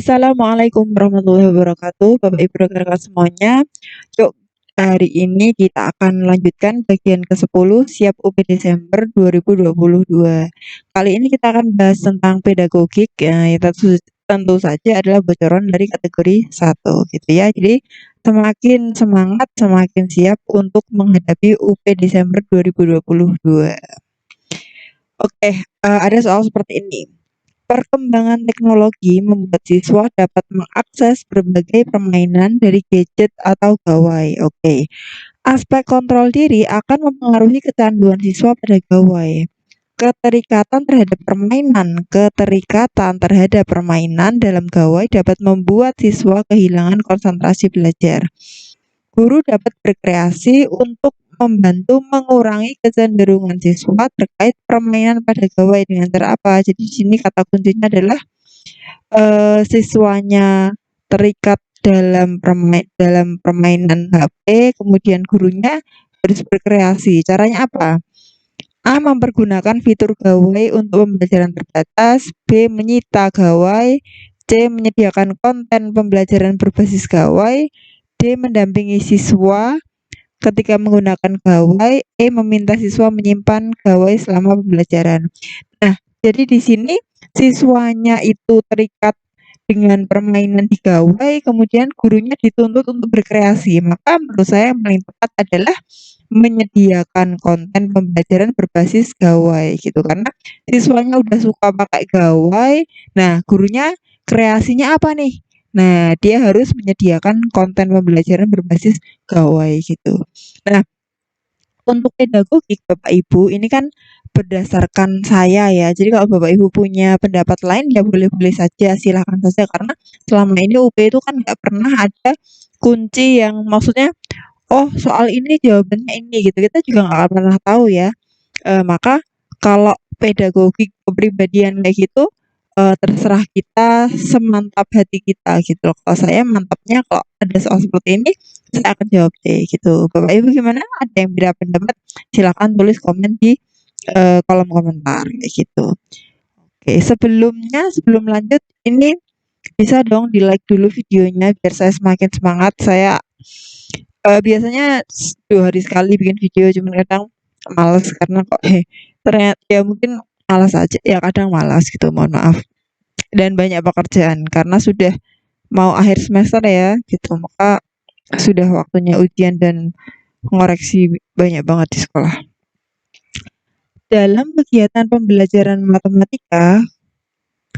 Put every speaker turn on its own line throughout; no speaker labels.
Assalamualaikum warahmatullahi wabarakatuh, Bapak Ibu rekan-rekan semuanya. Yuk, hari ini kita akan melanjutkan bagian ke-10 Siap UP Desember 2022. Kali ini kita akan bahas tentang pedagogik, ya, tentu saja adalah bocoran dari kategori 1 gitu ya. Jadi semakin semangat, semakin siap untuk menghadapi UP Desember 2022. Oke, ada soal seperti ini. Perkembangan teknologi membuat siswa dapat mengakses berbagai permainan dari gadget atau gawai. Oke. Aspek kontrol diri akan mempengaruhi kecanduan siswa pada gawai. Keterikatan terhadap permainan dalam gawai dapat membuat siswa kehilangan konsentrasi belajar. Guru dapat berkreasi untuk membantu mengurangi kecenderungan siswa terkait permainan pada gawai dengan cara apa? Jadi di sini kata kuncinya adalah siswanya terikat dalam permainan HP, kemudian gurunya harus berkreasi. Caranya apa? A. Mempergunakan fitur gawai untuk pembelajaran terbatas. B. Menyita gawai. C. Menyediakan konten pembelajaran berbasis gawai. D. Mendampingi siswa ketika menggunakan gawai. E. Meminta siswa menyimpan gawai selama pembelajaran. Nah, jadi di sini siswanya itu terikat dengan permainan di gawai, kemudian gurunya dituntut untuk berkreasi. Maka menurut saya yang paling tepat adalah menyediakan konten pembelajaran berbasis gawai gitu. Karena siswanya udah suka pakai gawai, nah gurunya kreasinya apa nih? Nah, dia harus menyediakan konten pembelajaran berbasis gawai gitu. Nah, untuk pedagogik Bapak Ibu, ini kan berdasarkan saya ya. Jadi kalau Bapak Ibu punya pendapat lain ya boleh-boleh saja, silakan saja. Karena selama ini UP itu kan nggak pernah ada kunci yang maksudnya, oh soal ini jawabannya ini gitu. Kita juga nggak akan pernah tahu ya. Maka kalau pedagogik kepribadian kayak gitu, terserah kita semantap hati kita gitu loh. Kalau saya mantapnya kalau ada soal seperti ini, saya akan jawab deh gitu. Bapak Ibu gimana? Ada yang beda pendapat? Silakan tulis komen di kolom komentar kayak gitu. Oke, sebelum lanjut ini bisa dong di-like dulu videonya biar saya semakin semangat. Saya biasanya 2 hari sekali bikin video, cuman kadang males karena kok ternyata ya mungkin malas aja ya, kadang malas gitu, mohon maaf. Dan banyak pekerjaan karena sudah mau akhir semester ya gitu, maka sudah waktunya ujian dan ngoreksi banyak banget di sekolah. Dalam kegiatan pembelajaran matematika,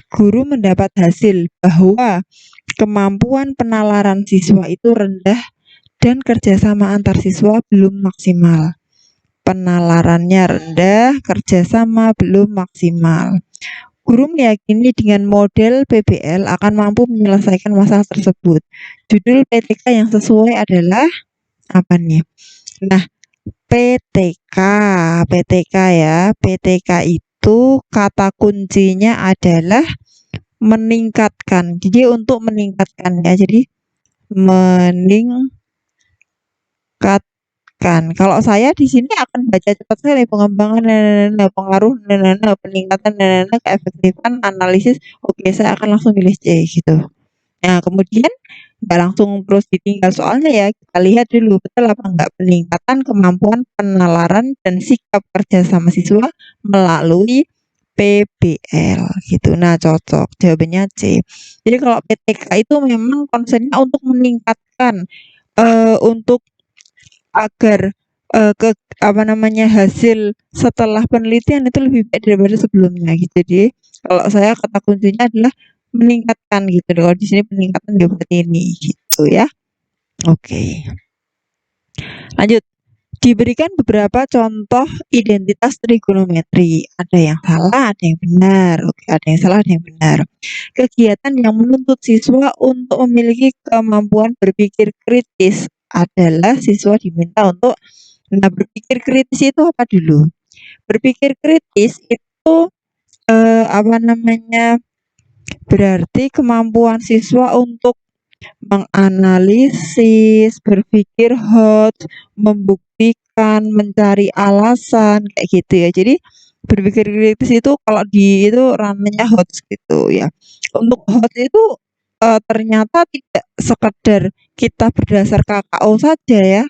guru mendapat hasil bahwa kemampuan penalaran siswa itu rendah dan kerjasama antar siswa belum maksimal. Penalarannya rendah, kerjasama belum maksimal. Guru meyakini dengan model PBL akan mampu menyelesaikan masalah tersebut. Judul PTK yang sesuai adalah apa nih? Nah, PTK ya. PTK itu kata kuncinya adalah meningkatkan. Jadi untuk meningkatkan ya. Jadi meningkatkan. Kalau saya di sini akan baca cepat sekali pengembangan pengaruh peningkatan keefektifan analisis. Oke, saya akan langsung pilih C gitu. Nah, kemudian nggak langsung terus ditinggal soalnya ya, kita lihat dulu betul apa enggak peningkatan kemampuan penalaran dan sikap kerja sama siswa melalui PBL gitu. Nah, cocok. Jawabannya C. Jadi kalau PTK itu memang konsennya untuk meningkatkan untuk agar hasil setelah penelitian itu lebih baik daripada sebelumnya gitu. Jadi kalau saya kata kuncinya adalah meningkatkan gitu. Kalau di sini peningkatan ya berarti ini gitu ya. Oke. Lanjut. Diberikan beberapa contoh identitas trigonometri. Ada yang salah, ada yang benar. Oke, ada yang salah, ada yang benar. Kegiatan yang menuntut siswa untuk memiliki kemampuan berpikir kritis adalah siswa diminta untuk berpikir kritis itu apa dulu? Berpikir kritis itu berarti kemampuan siswa untuk menganalisis, berpikir hot, membuktikan, mencari alasan kayak gitu ya. Jadi berpikir kritis itu kalau di itu ranahnya hot gitu ya. Untuk hot itu ternyata tidak sekedar kita berdasar KKO saja ya,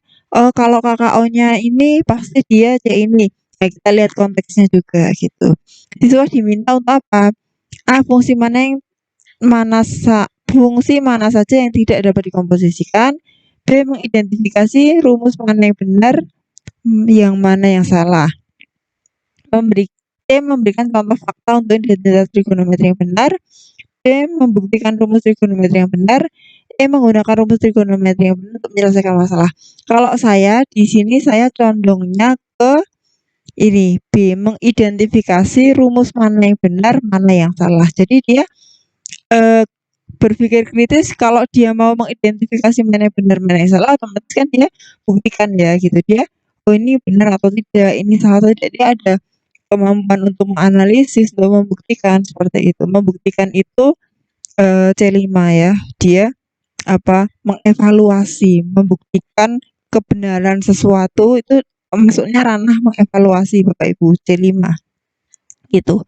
kalau KKO-nya ini pasti dia C ini, ya kita lihat konteksnya juga gitu. Siswa diminta untuk apa? Fungsi mana saja yang tidak dapat dikomposisikan. B. Mengidentifikasi rumus mana yang benar, yang mana yang salah. Memberikan contoh fakta untuk identitas trigonometri yang benar. D. Membuktikan rumus trigonometri yang benar. Menggunakan rumus trigonometri yang benar untuk menyelesaikan masalah. Kalau saya di sini saya condongnya ke ini B. Mengidentifikasi rumus mana yang benar, mana yang salah. Jadi dia berpikir kritis, kalau dia mau mengidentifikasi mana yang benar, mana yang salah, otomatis kan dia buktikan ya gitu. Dia, oh ini benar atau tidak, ini salah atau tidak. Dia ada kemampuan untuk menganalisis, untuk membuktikan seperti itu. Membuktikan itu C5 ya. Dia mengevaluasi, membuktikan kebenaran sesuatu itu maksudnya ranah mengevaluasi Bapak Ibu, C5 gitu.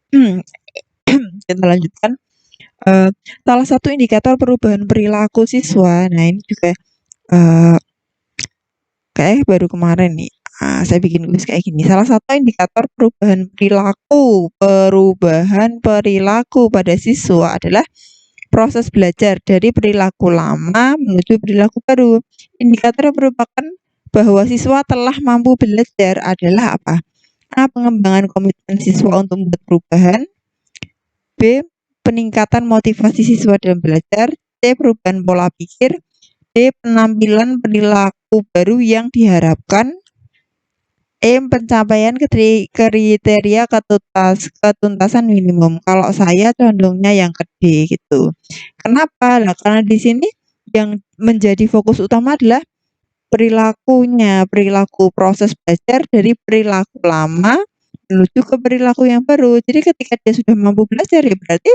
Kita lanjutkan. Salah satu indikator perubahan perilaku siswa, nah ini juga kayak baru kemarin nih, saya bikin tulis kayak gini. Salah satu indikator perubahan perilaku pada siswa adalah proses belajar dari perilaku lama menuju perilaku baru. Indikator yang merupakan bahwa siswa telah mampu belajar adalah apa? A. Pengembangan komitmen siswa untuk membuat perubahan. B. Peningkatan motivasi siswa dalam belajar. C. Perubahan pola pikir. D. Penampilan perilaku baru yang diharapkan. Pencapaian kriteria ketuntasan minimum. Kalau saya condongnya yang ke D gitu. Kenapa? Nah, karena di sini yang menjadi fokus utama adalah perilaku proses belajar dari perilaku lama menuju ke perilaku yang baru. Jadi ketika dia sudah mampu belajar ya berarti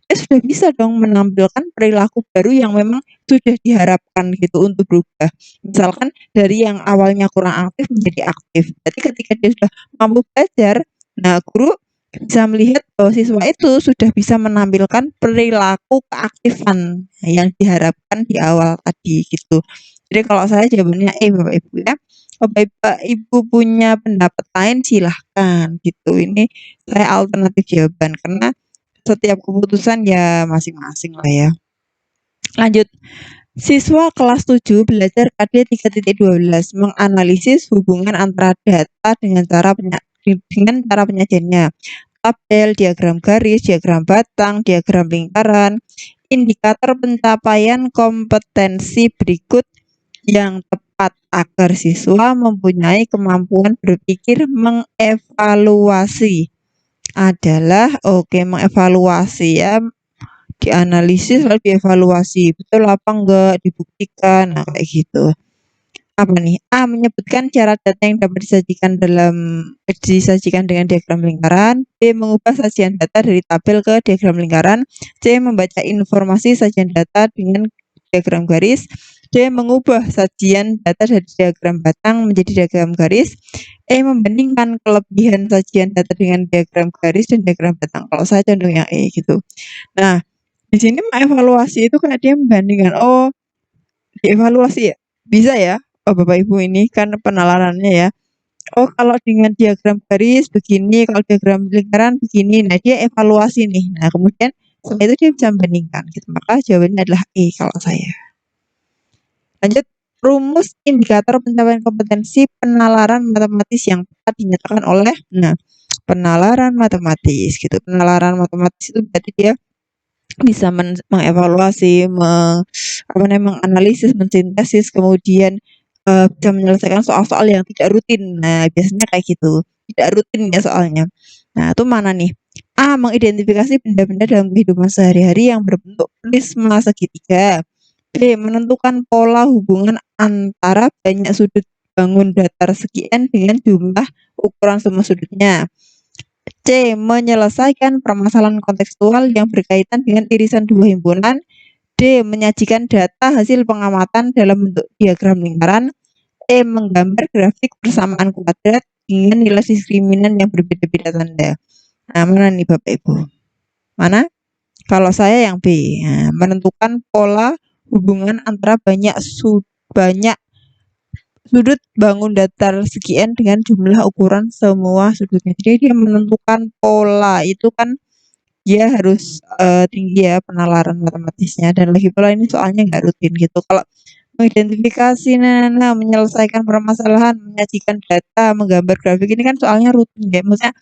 dia sudah bisa dong menampilkan perilaku baru yang memang sudah diharapkan gitu untuk berubah. Misalkan dari yang awalnya kurang aktif menjadi aktif. Jadi ketika dia sudah mampu belajar, nah guru bisa melihat bahwa siswa itu sudah bisa menampilkan perilaku keaktifan yang diharapkan di awal tadi gitu. Jadi kalau saya jawabannya Bapak Ibu ya. Bapak Ibu punya pendapat lain silahkan gitu. Ini saya alternatif jawaban karena setiap keputusan ya masing-masing lah ya. Lanjut. Siswa kelas 7 belajar KD 3.12 menganalisis hubungan antara data dengan cara penyajiannya. Tabel, diagram garis, diagram batang, diagram lingkaran, indikator pencapaian kompetensi berikut yang tepat agar siswa mempunyai kemampuan berpikir mengevaluasi adalah mengevaluasi ya, dianalisis lalu dievaluasi betul apa enggak, dibuktikan, nah kayak gitu. Apa nih? A. Menyebutkan cara data yang dapat disajikan dengan diagram lingkaran. B. Mengubah sajian data dari tabel ke diagram lingkaran. C. Membaca informasi sajian data dengan diagram garis. D. Mengubah sajian data dari diagram batang menjadi diagram garis. Membandingkan kelebihan sajian data dengan diagram garis dan diagram batang. Kalau saya condong yang gitu. Nah, di sini mengevaluasi itu kayak dia membandingkan. Dievaluasi ya? Bisa ya? Bapak Ibu ini kan penalarannya ya. Kalau dengan diagram garis begini, kalau diagram lingkaran begini. Nah, dia evaluasi nih. Nah, kemudian setelah itu dia bisa membandingkan gitu. Maka jawabannya adalah kalau saya. Lanjut, rumus indikator pencapaian kompetensi penalaran matematis yang tepat dinyatakan oleh penalaran matematis gitu. Penalaran matematis itu berarti dia bisa mengevaluasi, menganalisis, mensintesis, kemudian bisa menyelesaikan soal-soal yang tidak rutin. Nah, biasanya kayak gitu. Tidak rutin ya soalnya. Nah, itu mana nih? A. Mengidentifikasi benda-benda dalam kehidupan sehari-hari yang berbentuk prisma segitiga. B. Menentukan pola hubungan antara banyak sudut bangun datar sekian dengan jumlah ukuran semua sudutnya. C. Menyelesaikan permasalahan kontekstual yang berkaitan dengan irisan dua himpunan. D. Menyajikan data hasil pengamatan dalam bentuk diagram lingkaran. E. Menggambar grafik persamaan kuadrat dengan nilai diskriminan yang berbeda-beda tanda. Nah, mana nih Bapak Ibu? Mana? Kalau saya yang B. Nah, menentukan pola hubungan antara banyak sudut bangun datar sekian dengan jumlah ukuran semua sudutnya. Jadi dia menentukan pola itu kan dia harus tinggi ya penalaran matematisnya, dan lagi pula ini soalnya nggak rutin gitu. Kalau mengidentifikasi, menyelesaikan permasalahan, menyajikan data, menggambar grafik ini kan soalnya rutin ya, maksudnya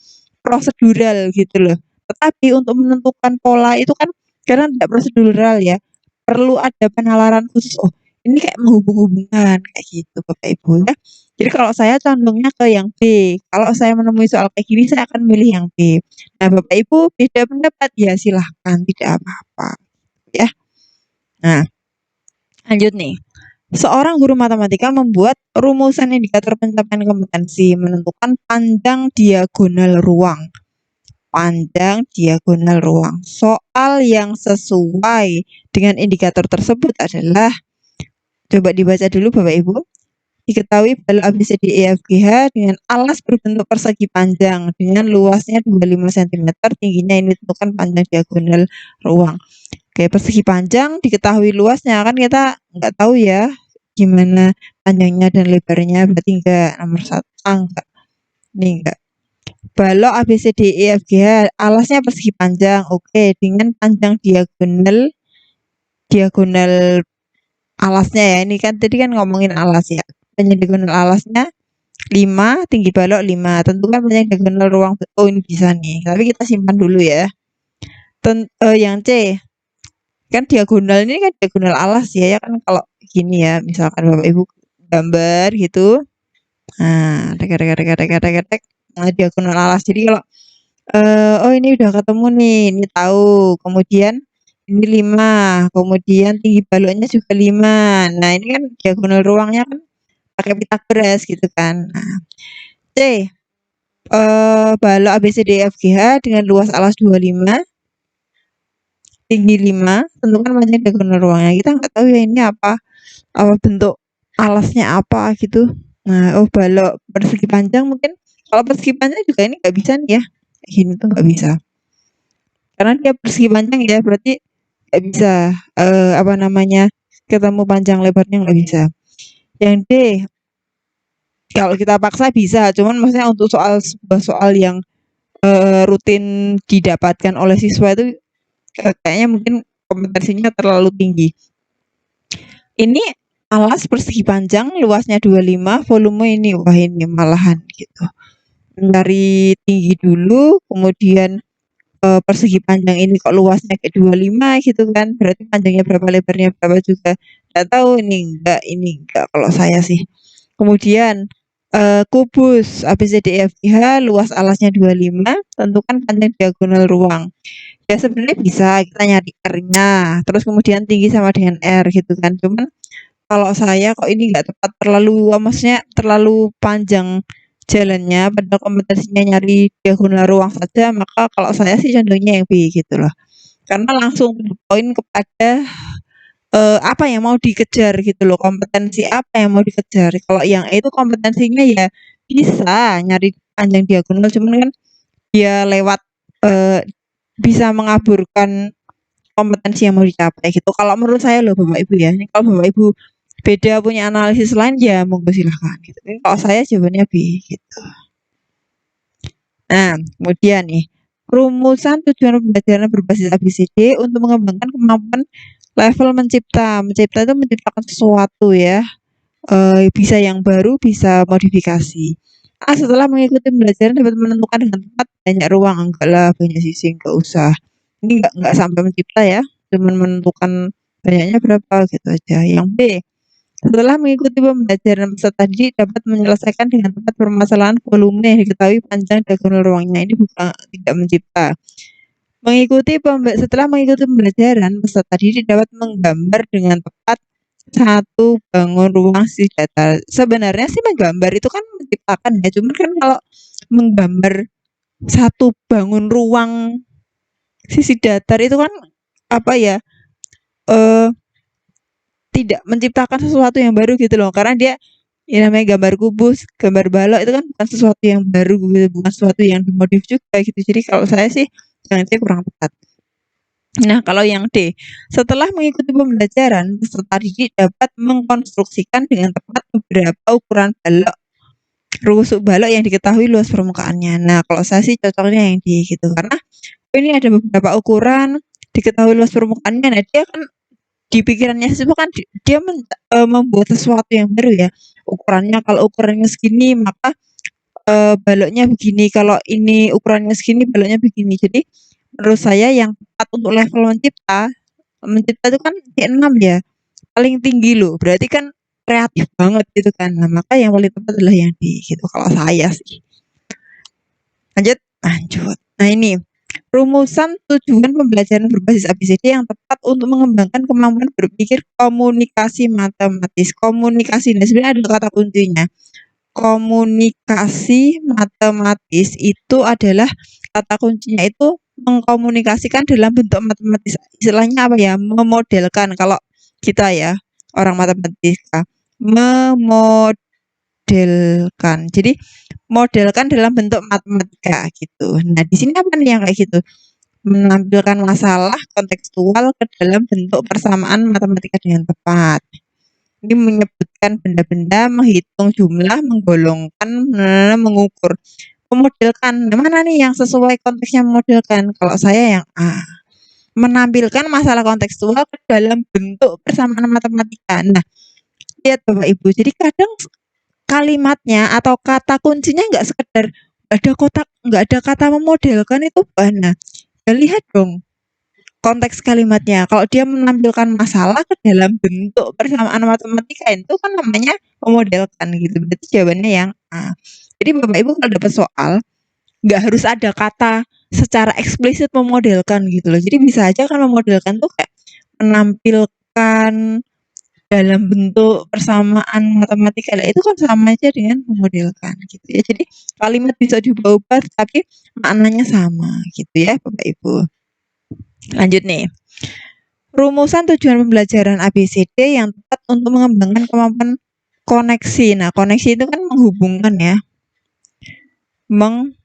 prosedural gitu loh. Tetapi untuk menentukan pola itu kan karena tidak prosedural ya, perlu ada penalaran khusus. Oh, ini kayak menghubung-hubungkan kayak gitu Bapak Ibu ya. Jadi kalau saya condongnya ke yang B. Kalau saya menemui soal kayak gini saya akan milih yang B. Nah, Bapak Ibu beda pendapat ya silahkan, tidak apa-apa ya. Nah, lanjut nih. Seorang guru matematika membuat rumusan indikator pencapaian kompetensi, menentukan panjang diagonal ruang. Panjang diagonal ruang. Soal yang sesuai dengan indikator tersebut adalah, coba dibaca dulu Bapak Ibu. Diketahui balok ABCDEFGH dengan alas berbentuk persegi panjang dengan luasnya 25 cm, tingginya ini tentukan panjang diagonal ruang. Oke, persegi panjang diketahui luasnya, kan kita nggak tahu ya gimana panjangnya dan lebarnya, berarti enggak nomor 1. Enggak. Ini enggak. Balok ABCDEFGH alasnya persegi panjang. Oke, dengan panjang diagonal alasnya ya. Ini kan tadi kan ngomongin alas ya. Panjang diagonal alasnya 5, tinggi balok 5. Tentukan panjang diagonal ruang. Oh, ini bisa nih. Tapi kita simpan dulu ya. Yang C. Kan diagonal ini kan diagonal alas ya kan, kalau gini ya, misalkan Bapak Ibu gambar gitu. Nah, tek. Nah, diagonal alas. Jadi kalau oh ini udah ketemu nih, ini tahu. Kemudian ini 5, kemudian tinggi baloknya juga 5. Nah, ini kan diagonal ruangnya kan pakai Pitagoras gitu kan. Nah, C. Balok ABCDEFGH dengan luas alas 25, tinggi 5, tentukan panjang diagonal ruangnya. Kita nggak tahu ya ini apa bentuk alasnya apa gitu. Nah, balok persegi panjang mungkin. Kalau persegi panjang juga ini nggak bisa nih ya. Gini tuh nggak bisa. Karena dia persegi panjang ya, berarti nggak bisa ketemu panjang lebarnya nggak bisa. Yang D, kalau kita paksa bisa, cuman maksudnya untuk sebuah soal yang rutin didapatkan oleh siswa itu kayaknya mungkin kompetensinya terlalu tinggi. Ini alas persegi panjang, luasnya 25, volume ini, wah ini malahan gitu. Dari tinggi dulu, kemudian persegi panjang ini kok luasnya kayak 25 gitu kan, berarti panjangnya berapa, lebarnya berapa juga nggak tahu. Ini enggak kalau saya sih. Kemudian kubus ABCDEFGH luas alasnya 25, tentukan panjang diagonal ruang. Ya sebenarnya bisa kita nyari R-nya, terus kemudian tinggi sama dengan R gitu kan. Cuman kalau saya kok ini nggak tepat, maksudnya terlalu panjang jalannya, padahal kompetensinya nyari diagonal ruang saja, maka kalau saya sih condongnya yang B gitu loh. Karena langsung to the point kepada apa yang mau dikejar gitu loh, kompetensi apa yang mau dikejar. Kalau yang A itu kompetensinya ya bisa nyari panjang diagonal, cuman kan dia lewat bisa mengaburkan kompetensi yang mau dicapai gitu. Kalau menurut saya loh Bapak Ibu ya. Ini kalau Bapak Ibu beda punya analisis lain ya monggo silahkan gitu. Ini kalau saya jawabannya B gitu. Nah, kemudian nih, rumusan tujuan pembelajaran berbasis ABCD untuk mengembangkan kemampuan level mencipta. Mencipta itu menciptakan sesuatu ya. Bisa yang baru, bisa modifikasi. Setelah mengikuti pembelajaran dapat menentukan dengan tepat banyak ruang. Enggak lah, banyak sisi enggak usah. Ini enggak sampai mencipta ya, cuman menentukan banyaknya berapa gitu aja. Yang B, setelah mengikuti pembelajaran peserta didik dapat menyelesaikan dengan tepat permasalahan volume yang diketahui panjang diagonal ruangnya. Ini bukan tidak mencipta. Setelah mengikuti pembelajaran, peserta didik dapat menggambar dengan tepat satu bangun ruang sisi datar. Sebenarnya sih menggambar itu kan menciptakan ya, cuman kan kalau menggambar satu bangun ruang sisi datar itu kan apa ya, tidak menciptakan sesuatu yang baru gitu loh, karena dia Ya namanya gambar kubus, gambar balok itu kan bukan sesuatu yang baru gitu, bukan sesuatu yang dimodif juga gitu. Jadi kalau saya sih yang C kurang tepat. Nah, kalau yang D, setelah mengikuti pembelajaran, peserta didik dapat mengkonstruksikan dengan tepat beberapa ukuran balok, rusuk balok yang diketahui luas permukaannya. Nah, kalau saya sih cocoknya yang D gitu, karena ini ada beberapa ukuran, diketahui luas permukaannya. Nah, dia kan di pikirannya siswa kan dia membuat sesuatu yang baru ya. Ukurannya kalau ukurannya segini maka baloknya begini, kalau ini ukurannya segini baloknya begini. Jadi menurut saya yang tepat untuk level mencipta itu kan D6 ya, paling tinggi loh. Berarti kan kreatif banget gitu kan. Nah, maka yang paling tepat adalah yang D gitu kalau saya sih. Lanjut, lanjut. Nah, ini rumusan tujuan pembelajaran berbasis ABCD yang tepat untuk mengembangkan kemampuan berpikir komunikasi matematis. Komunikasi, nah sebenarnya ada kata kuncinya. Komunikasi matematis itu adalah kata kuncinya itu mengkomunikasikan dalam bentuk matematis. Istilahnya apa ya? Memodelkan. Kalau kita ya orang matematika, memodelkan. Jadi modelkan dalam bentuk matematika gitu. Nah, di sini apa nih yang kayak gitu? Menampilkan masalah kontekstual ke dalam bentuk persamaan matematika dengan tepat. Ini menyebutkan benda-benda, menghitung jumlah, menggolongkan, mengukur. Memodelkan. Nah, mana nih yang sesuai konteksnya memodelkan? Kalau saya yang A. Menampilkan masalah kontekstual ke dalam bentuk persamaan matematika. Nah, lihat Bapak Ibu. Jadi kadang kalimatnya atau kata kuncinya nggak sekedar nggak ada kata memodelkan itu nah, ya lihat dong konteks kalimatnya. Kalau dia menampilkan masalah ke dalam bentuk persamaan matematika itu kan namanya memodelkan gitu. Berarti jawabannya yang A. Jadi Bapak Ibu kalau dapat soal nggak harus ada kata secara eksplisit memodelkan gitu loh. Jadi bisa aja kan memodelkan tuh kayak menampilkan dalam bentuk persamaan matematika. Nah, itu kan sama aja dengan memodelkan gitu ya. Jadi kalimat bisa diubah-ubah tapi maknanya sama gitu ya Bapak Ibu. Lanjut nih. Rumusan tujuan pembelajaran ABCD yang tepat untuk mengembangkan kemampuan koneksi. Nah, koneksi itu kan menghubungkan ya. Menghubungkan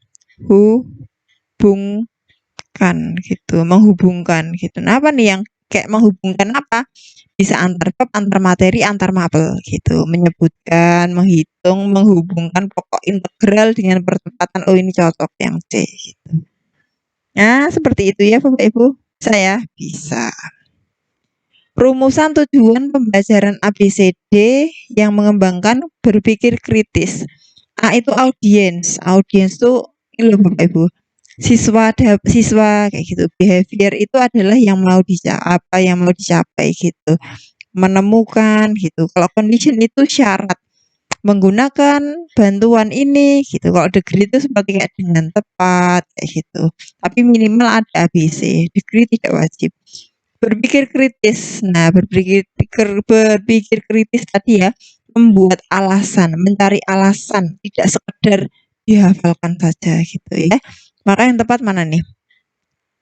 gitu, menghubungkan gitu. Nah, apa nih yang kayak menghubungkan apa? Bisa antar bab, antar materi, antar mapel gitu. Menyebutkan, menghitung, menghubungkan pokok integral dengan percepatan. Oh, ini cocok yang C gitu. Nah, seperti itu ya Bapak Ibu. Saya bisa. Rumusan tujuan pembelajaran ABCD yang mengembangkan berpikir kritis. A itu audiens. Audiens itu ini loh Bapak Ibu. Siswa kayak gitu. Behavior itu adalah yang mau dicapai gitu. Menemukan gitu. Kalau condition itu syarat. Menggunakan bantuan ini gitu. Kalau degree itu seperti kayak dengan tepat kayak gitu. Tapi minimal ada ABC. Degree tidak wajib. Berpikir kritis. Nah, berpikir kritis tadi ya, membuat alasan, mencari alasan, tidak sekedar dihafalkan saja gitu ya. Maka yang tepat mana nih?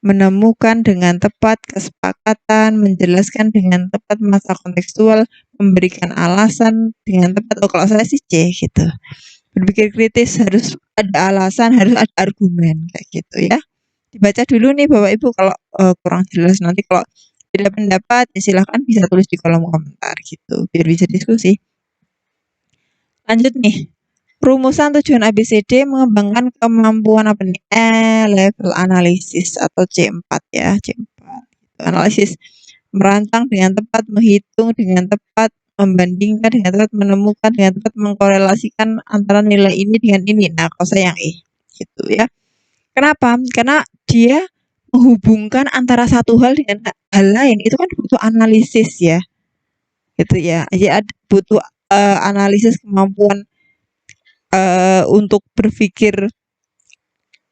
Menemukan dengan tepat kesepakatan, menjelaskan dengan tepat masa kontekstual, memberikan alasan dengan tepat. Oh, kalau saya sih C gitu. Berpikir kritis harus ada alasan, harus ada argumen kayak gitu ya. Dibaca dulu nih Bapak Ibu kalau kurang jelas, nanti kalau beda pendapat ya silahkan bisa tulis di kolom komentar gitu biar bisa diskusi. Lanjut nih. Rumusan tujuan ABCD mengembangkan kemampuan apa nih? Level analisis atau C4 ya, C4. Analisis merancang dengan tepat, menghitung dengan tepat, membandingkan dengan tepat, menemukan dengan tepat, mengkorelasikan antara nilai ini dengan ini. Nah, kalau saya yang E gitu ya. Kenapa? Karena dia menghubungkan antara satu hal dengan hal lain itu kan butuh analisis ya, gitu ya. Jadi butuh analisis kemampuan untuk berpikir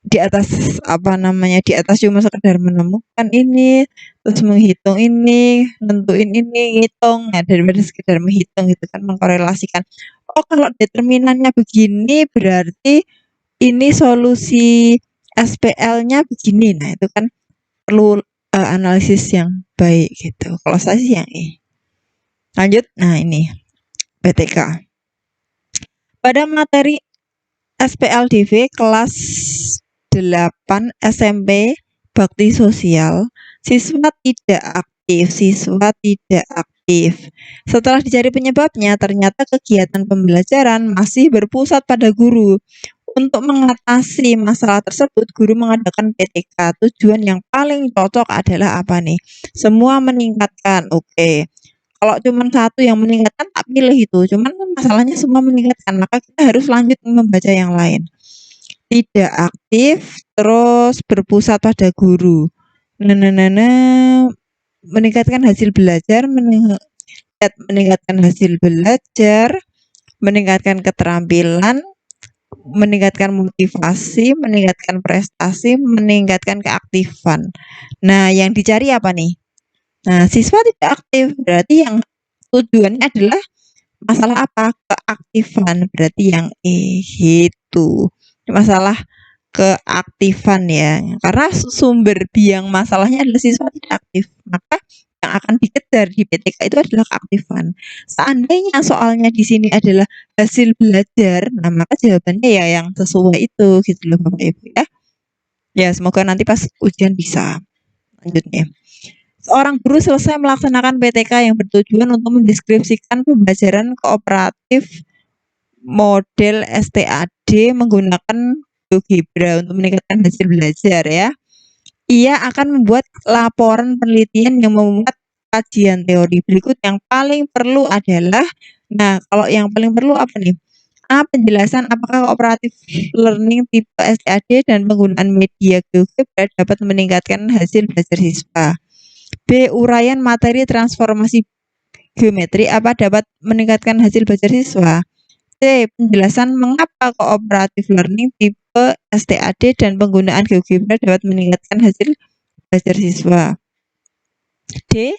di atas apa namanya di atas cuma sekedar menemukan ini, terus menghitung ini, nentuin ini, ngitung. Nah, daripada sekedar menghitung gitu kan mengkorelasikan. Oh, kalau determinannya begini berarti ini solusi SPL-nya begini. Nah, itu kan perlu analisis yang baik gitu. Kalau saya sih yang E. Lanjut, nah ini PTK. Pada materi SPLDV kelas 8 SMP Bakti Sosial, siswa tidak aktif. Setelah dicari penyebabnya, ternyata kegiatan pembelajaran masih berpusat pada guru. Untuk mengatasi masalah tersebut, guru mengadakan PTK. Tujuan yang paling cocok adalah apa nih? Semua meningkatkan. Oke. Kalau cuma satu yang meningkatkan tak pilih itu. Cuman kan masalahnya semua meningkatkan, maka kita harus lanjut membaca yang lain. Tidak aktif, terus berpusat pada guru. Meningkatkan hasil belajar, meningkatkan hasil belajar, meningkatkan keterampilan, meningkatkan motivasi, meningkatkan prestasi, meningkatkan keaktifan. Nah, yang dicari apa nih? Nah, siswa tidak aktif, berarti yang tujuannya adalah masalah apa? Keaktifan, berarti yang itu. Masalah keaktifan ya. Karena sumber biang masalahnya adalah siswa tidak aktif. Maka yang akan dikejar di PTK itu adalah keaktifan. Seandainya soalnya di sini adalah hasil belajar, nah maka jawabannya ya yang sesuai itu gitu loh Bapak Ibu ya. Ya, semoga nanti pas ujian bisa. Lanjutnya. Seorang guru selesai melaksanakan PTK yang bertujuan untuk mendeskripsikan pembelajaran kooperatif model STAD menggunakan GeoGebra untuk meningkatkan hasil belajar ya. Ia akan membuat laporan penelitian yang memuat kajian teori. Berikut yang paling perlu adalah, nah kalau yang paling perlu apa nih? A. Penjelasan apakah cooperative learning tipe STAD dan penggunaan media GeoGebra dapat meningkatkan hasil belajar siswa. B. Uraian materi transformasi geometri apa dapat meningkatkan hasil belajar siswa. C. Penjelasan mengapa cooperative learning tipe STAD dan penggunaan GeoGebra dapat meningkatkan hasil belajar siswa. D.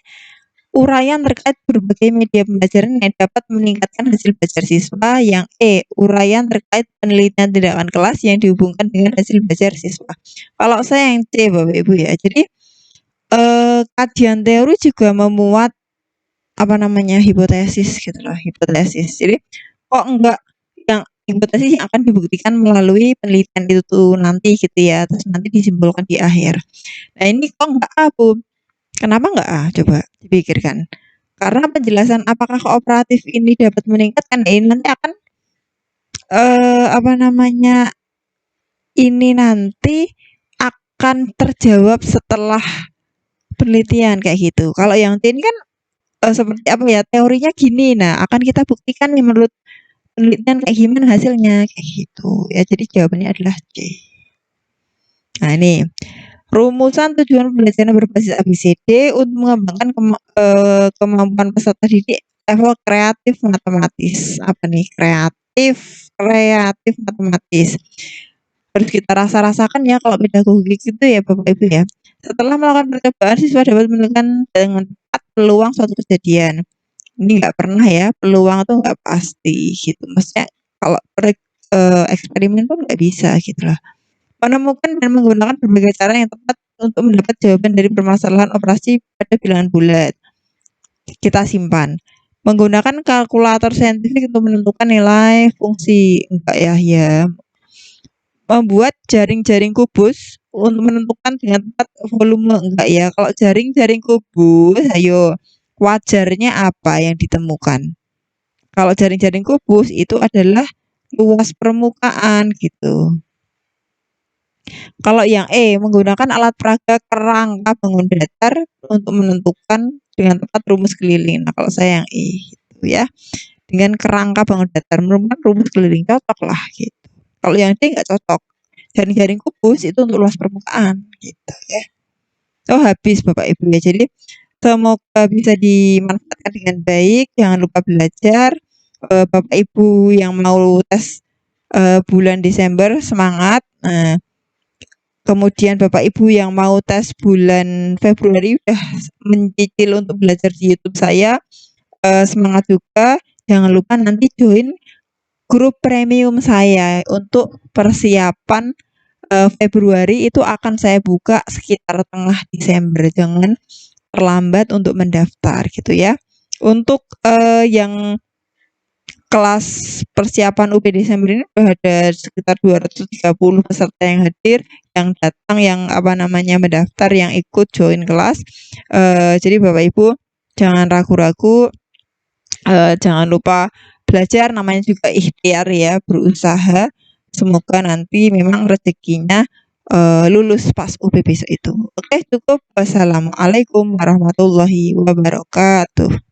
Uraian terkait berbagai media pembelajaran yang dapat meningkatkan hasil belajar siswa. Yang E. Uraian terkait penelitian tindakan kelas yang dihubungkan dengan hasil belajar siswa. Kalau saya yang C Bapak Ibu ya. Jadi kajian teori juga memuat apa namanya hipotesis gitu loh, hipotesis. Jadi kok enggak yang hipotesis yang akan dibuktikan melalui penelitian itu nanti gitu ya, terus nanti disimpulkan di akhir. Nah ini kok enggak A Bu? Kenapa enggak A? Coba dipikirkan. Karena penjelasan apakah kooperatif ini dapat meningkatkan, ini nanti akan apa namanya ini nanti akan terjawab setelah penelitian kayak gitu. Kalau yang ini kan seperti apa ya teorinya gini, nah akan kita buktikan nih menurut penelitian kayak gimana hasilnya kayak gitu ya. Jadi jawabannya adalah C. Nah ini rumusan tujuan pembelajaran berbasis ABCD untuk mengembangkan kemampuan peserta didik level kreatif matematis. Apa nih kreatif matematis. Harus kita rasakan ya kalau pedagogik itu ya Bapak Ibu ya. Setelah melakukan percobaan, siswa dapat menentukan dengan tepat peluang suatu kejadian. Ini nggak pernah ya, peluang tuh nggak pasti gitu. Maksudnya kalau eksperimen tuh nggak bisa gitu loh. Menemukan dan menggunakan berbagai cara yang tepat untuk mendapat jawaban dari permasalahan operasi pada bilangan bulat. Kita simpan. Menggunakan kalkulator saintifik untuk menentukan nilai fungsi. Enggak ya. Membuat jaring-jaring kubus untuk menentukan dengan tepat volume. Enggak ya. Kalau jaring-jaring kubus, ayo wajarnya apa yang ditemukan? Kalau jaring-jaring kubus itu adalah luas permukaan gitu. Kalau yang E, menggunakan alat peraga kerangka bangun datar untuk menentukan dengan tepat rumus keliling. Nah, kalau saya yang E gitu ya. Dengan kerangka bangun datar merupakan rumus keliling cocok lah gitu. Kalau yang D nggak cocok. Jaring-jaring kubus itu untuk luas permukaan gitu ya. Oh, habis Bapak Ibu ya. Jadi semoga bisa dimanfaatkan dengan baik. Jangan lupa belajar. Bapak Ibu yang mau tes bulan Desember semangat. Kemudian Bapak Ibu yang mau tes bulan Februari udah mencicil untuk belajar di YouTube saya. Semangat juga. Jangan lupa nanti join grup premium saya untuk persiapan Februari itu akan saya buka sekitar tengah Desember. Jangan terlambat untuk mendaftar gitu ya. Untuk yang kelas persiapan UB Desember ini udah ada sekitar 230 peserta yang hadir, yang datang, yang mendaftar, yang ikut join kelas. Jadi Bapak Ibu jangan ragu-ragu, jangan lupa belajar, namanya juga ikhtiar ya, berusaha. Semoga nanti memang rezekinya lulus pas UB besok itu. Oke, cukup. Wassalamualaikum warahmatullahi wabarakatuh.